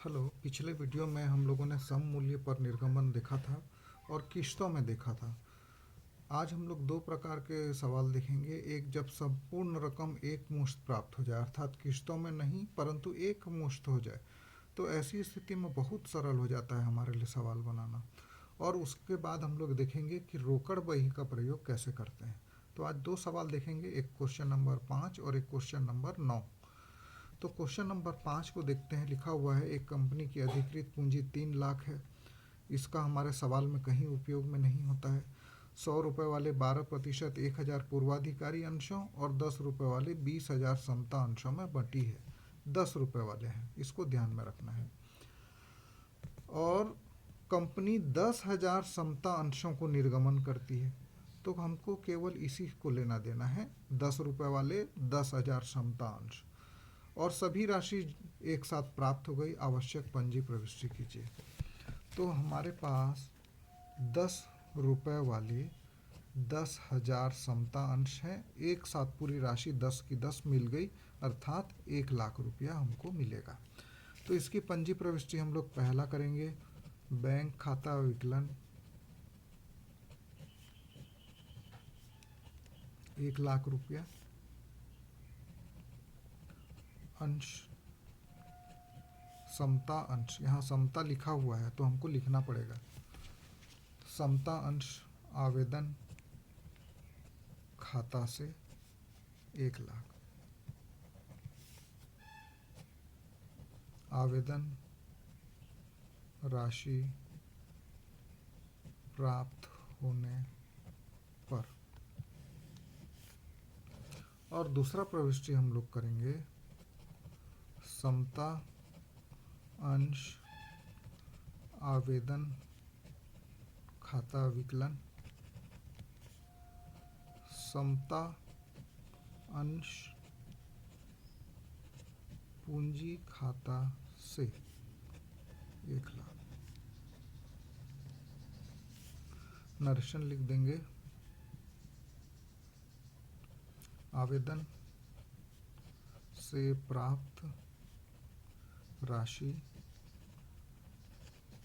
Hello. पिछले video में हम लोगों ने सम मूल्य पर निर्गमन देखा था और किश्तों में देखा था। आज हम लोग दो प्रकार के सवाल देखेंगे। एक, जब संपूर्ण रकम एक मुश्त प्राप्त हो जाए, अर्थात किश्तों में नहीं परंतु एक मुश्त हो जाए, तो ऐसी स्थिति में बहुत सरल हो जाता है हमारे लिए सवाल बनाना। और उसके बाद हम लोग देखेंगे कि रोकड़ बही का प्रयोग कैसे करते हैं। तो आज दो सवाल देखेंगे, एक क्वेश्चन नंबर 5 और एक क्वेश्चन नंबर 9। तो क्वेश्चन नंबर 5 को देखते हैं। लिखा हुआ है, एक कंपनी की अधिकृत पूंजी 3 लाख है। इसका हमारे सवाल में कहीं उपयोग में नहीं होता है। 100 रुपये वाले 12% 1000 पूर्वाधिकारी अंशों और 10 रुपये वाले 20,000 समता अंशों में बटी है। 10 रुपये वाले हैं, इसको ध्यान में रखना है। और कंपनी 10,000 समता अंशों को निर्गमन करती है, तो हमको केवल इसी को लेना देना है, 10 रुपये वाले 10,000 समता अंश। और सभी राशि एक साथ प्राप्त हो गई। आवश्यक पंजी प्रविष्टि कीजिए। तो हमारे पास 10 रुपये वाले 10,000 समता अंश हैं। एक साथ पूरी राशि 10 की 10 मिल गई, अर्थात 1,00,000 रुपया हमको मिलेगा। तो इसकी पंजी प्रविष्टि हम लोग पहला करेंगे, बैंक खाता विकलन 1,00,000 रुपया, अंश समता अंश, यहाँ समता लिखा हुआ है तो हमको लिखना पड़ेगा। समता अंश आवेदन खाता से 1,00,000। आवेदन राशि प्राप्त होने पर। और दूसरा प्रविष्टि हम लोग करेंगे, समता अंश आवेदन खाता विकलन समता अंश पूंजी खाता से 1,00,000। नरेशन लिख देंगे, आवेदन से प्राप्त राशि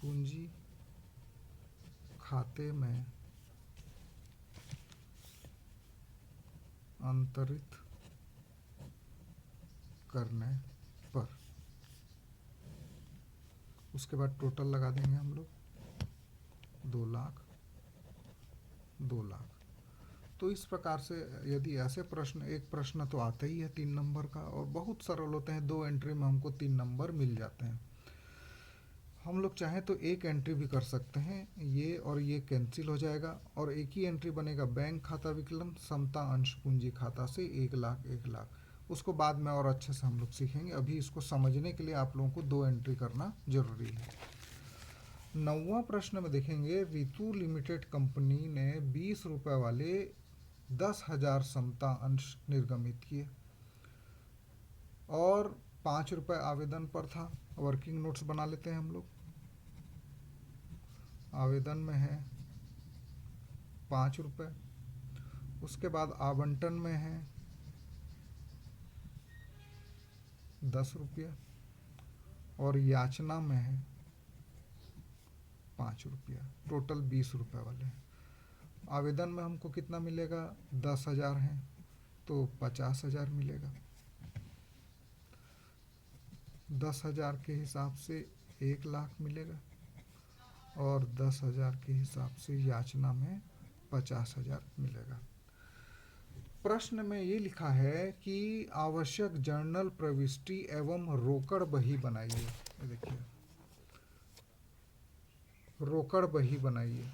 पूंजी खाते में अंतरित करने पर। उसके बाद टोटल लगा देंगे हम लोग, 2,00,000 2,00,000। तो इस प्रकार से यदि ऐसे प्रश्न, एक प्रश्न तो आता ही है 3 नंबर का और बहुत सरल होते हैं। 2 एंट्री में हमको 3 नंबर मिल जाते हैं। हम लोग चाहें तो एक एंट्री भी कर सकते हैं, ये और ये कैंसिल हो जाएगा और एक ही एंट्री बनेगा, बैंक खाता विकलन समता अंश पूंजी खाता से 1,00,000 1,00,000। उसको बाद में और अच्छे से हम लोग सीखेंगे। अभी इसको समझने के लिए आप लोगों को 2 एंट्री करना जरूरी है। 9वां प्रश्न में देखेंगे, रितु लिमिटेड कंपनी ने 20 रुपये वाले 10,000 समता अंश निर्गमित किए और 5 रुपये आवेदन पर था। वर्किंग नोट्स बना लेते हैं हम लोग। आवेदन में है 5 रुपये, उसके बाद आवंटन में है 10 रुपया और याचना में है 5 रुपया। टोटल 20 रुपये वाले हैं। आवेदन में हमको कितना मिलेगा, 10,000 है तो 50,000 मिलेगा। 10,000 के हिसाब से 1,00,000 मिलेगा और 10,000 के हिसाब से याचना में 50,000 मिलेगा। प्रश्न में ये लिखा है कि आवश्यक जर्नल प्रविष्टि एवं रोकड़ बही बनाइए। देखिए, रोकड़ बही बनाइए।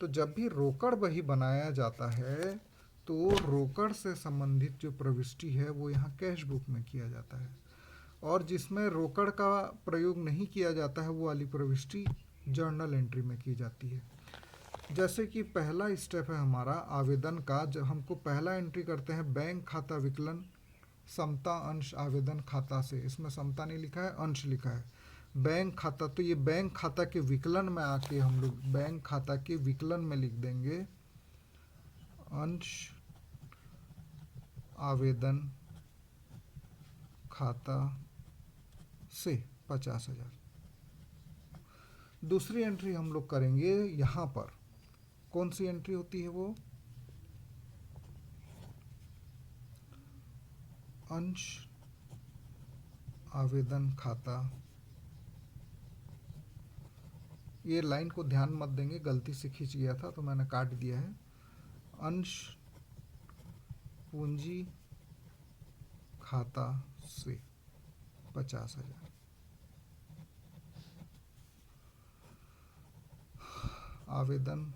तो जब भी रोकड़ बही बनाया जाता है तो रोकड़ से संबंधित जो प्रविष्टि है वो यहाँ कैश बुक में किया जाता है, और जिसमें रोकड़ का प्रयोग नहीं किया जाता है वो वाली प्रविष्टि जर्नल एंट्री में की जाती है। जैसे कि पहला स्टेप है हमारा आवेदन का, जब हमको पहला एंट्री करते हैं, बैंक खाता विकलन समता अंश आवेदन खाता से। इसमें समता नहीं लिखा है, अंश लिखा है। बैंक खाता, तो ये बैंक खाता के विकलन में आके हम लोग बैंक खाता के विकलन में लिख देंगे अंश आवेदन खाता से। 50,000। दूसरी एंट्री हम लोग करेंगे यहाँ पर। कौन सी एंट्री होती है वो? अंश आवेदन खाता। ये लाइन को ध्यान मत देंगे, गलती से खींच गया था तो मैंने काट दिया है। अंश पूंजी खाता से 50,000। आवेदन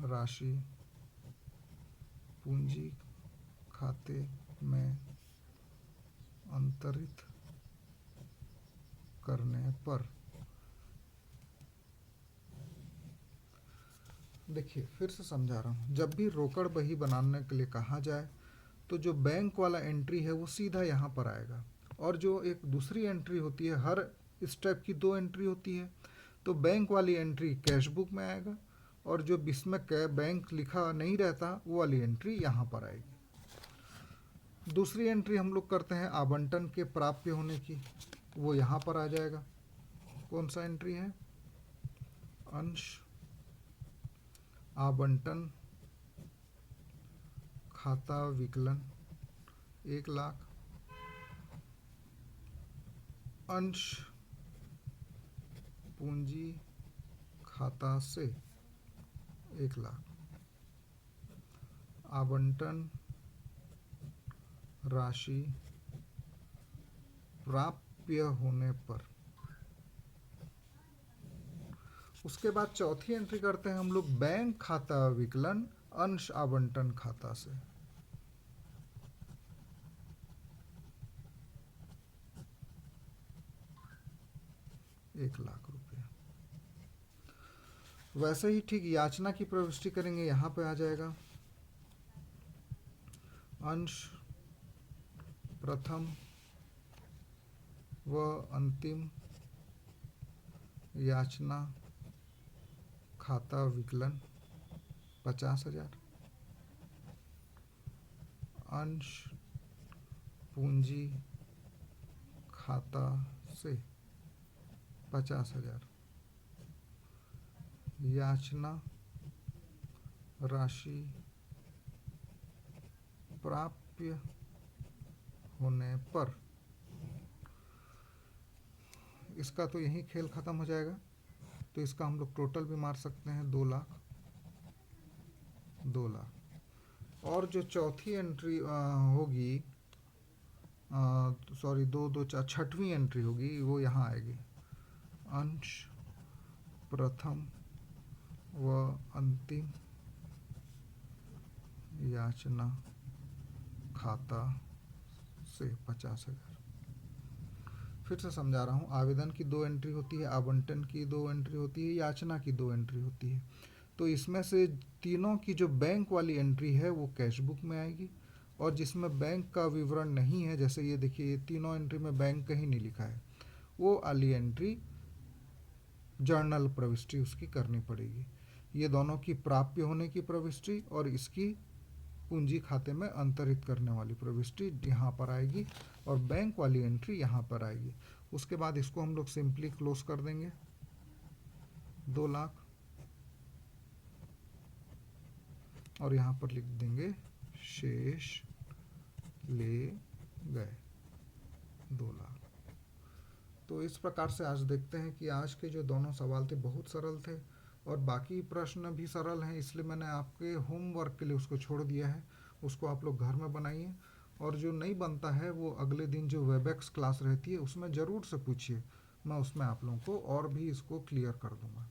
राशि पूंजी खाते में अंतरित करने पर। देखिए फिर से समझा रहा हूँ, जब भी रोकड़ बही बनाने के लिए कहा जाए तो जो बैंक वाला एंट्री है वो सीधा यहाँ पर आएगा, और जो एक दूसरी एंट्री होती है, हर स्टेप की 2 एंट्री होती है, तो बैंक वाली एंट्री कैश बुक में आएगा, और जो इसमें बैंक लिखा नहीं रहता वो वाली एंट्री यहाँ पर आएगी। दूसरी एंट्री हम लोग करते हैं आवंटन के प्राप्य होने की, वो यहाँ पर आ जाएगा। कौन सा एंट्री है? अंश आवंटन खाता विकलन 1,00,000। अंश पूंजी खाता से 1,00,000। आवंटन राशि प्राप्य होने पर। उसके बाद चौथी एंट्री करते हैं हम लोग बैंक खाता विकलन अंश आवंटन खाता से। ₹1,00,000। वैसे ही ठीक याचना की प्रविष्टि करेंगे, यहाँ पे आ जाएगा अंश प्रथम व अंतिम याचना खाता विकलन 50,000। अंश पूंजी खाता से 50,000। याचना राशि प्राप्य होने पर। इसका तो यही खेल खत्म हो जाएगा, तो इसका हम लोग टोटल भी मार सकते हैं 2,00,000। 2,00,000। और जो चौथी एंट्री होगी, सॉरी 2 2 4 छठवीं एंट्री होगी, वो यहाँ आएगी। अंश प्रथम व अंतिम याचना खाता से 50,000। फिर से समझा रहा हूँ, आवेदन की 2 एंट्री होती है, आवंटन की 2 एंट्री होती है, याचना की 2 एंट्री होती है। तो इसमें से तीनों की जो बैंक वाली एंट्री है वो कैश बुक में आएगी, और जिसमें बैंक का विवरण नहीं है, जैसे ये देखिए, ये तीनों एंट्री में बैंक कहीं नहीं लिखा है, वो वाली एंट्री जर्नल प्रविष्टि उसकी करनी पड़ेगी। ये दोनों की प्राप्य होने की प्रविष्टि और इसकी पूंजी खाते में अंतरित करने वाली प्रविष्टि यहाँ पर आएगी, और बैंक वाली एंट्री यहाँ पर आएगी। उसके बाद इसको हम लोग सिंपली क्लोज कर देंगे। 2,00,000 और यहाँ पर लिख देंगे शेष ले गए 2,00,000। तो इस प्रकार से आज देखते हैं कि आज के जो दोनों सवाल थे बहुत सरल थे, और बाकी प्रश्न भी सरल हैं, इसलिए मैंने आपके होमवर्क के लिए उसको छोड़ दिया है। उसको आप लोग घर में बनाइए, और जो नहीं बनता है वो अगले दिन जो वेबएक्स क्लास रहती है उसमें ज़रूर से पूछिए, मैं उसमें आप लोगों को और भी इसको क्लियर कर दूंगा।